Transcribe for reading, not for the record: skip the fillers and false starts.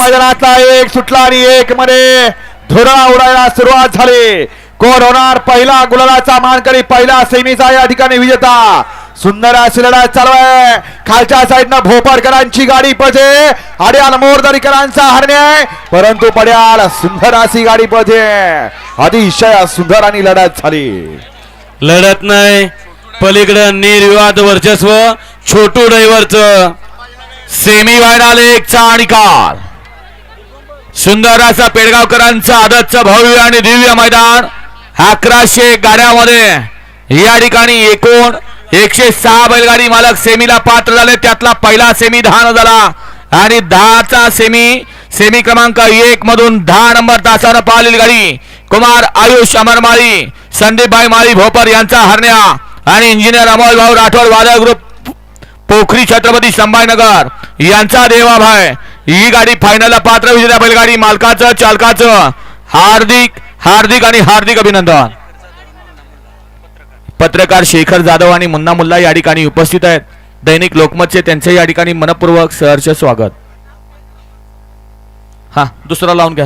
मैदानातला एक सुटला आणि एक मध्ये धुरा उडायला सुरुवात झाली. कोण होणार पहिला गुलालाचा मानकरी, पहिला सेमीचा या ठिकाणी विजेता. सुंदर अशी लढत चालू आहे. खालच्या साईडनं भोपरकरांची गाडी पळते, अड्याल मोरदरीकरांचा हरणे, परंतु पड्याल सुंदर अशी गाडी पळते. अतिशय सुंदर आणि लढत झाली. लढत नाही पलीकडे निर्विवाद वर्चस्व. छोटू ड्रायव्हरचं सेमी फायनल एकचा निकाल. सुंदर असा पेडगावकरांचा आदतचं भव्य आणि दिव्य मैदान. 1100 गाड्यामध्ये या ठिकाणी एकूण 106 बैलगाडी मालक सेमीला पात्र झाले. त्यातला पहिला सेमी 10 झाला आणि 10चा सेमी क्रमांक 1 मधून 10 नंबर तासानं पाहिलेली गाडी कुमार आयुष अमरमाळी, संदीपभाई माळी भोपर यांचा हरण्या आणि इंजिनियर अमोल भाऊ राठोड वादळ ग्रुप पोखरी छत्रपती संभाजीनगर यांचा देवाभाई. ही गाडी फायनलला पात्र विजेत्या बैलगाडी मालकाचं चालकाचं हार्दिक आणि हार्दिक अभिनंदन. पत्रकार शेखर जाधव आणि मुन्ना मुल्ला या ठिकाणी उपस्थित आहेत. दैनिक लोकमतचे त्यांचे या ठिकाणी मनपूर्वक सहर्ष स्वागत. हा दुसरा लावून घ्या.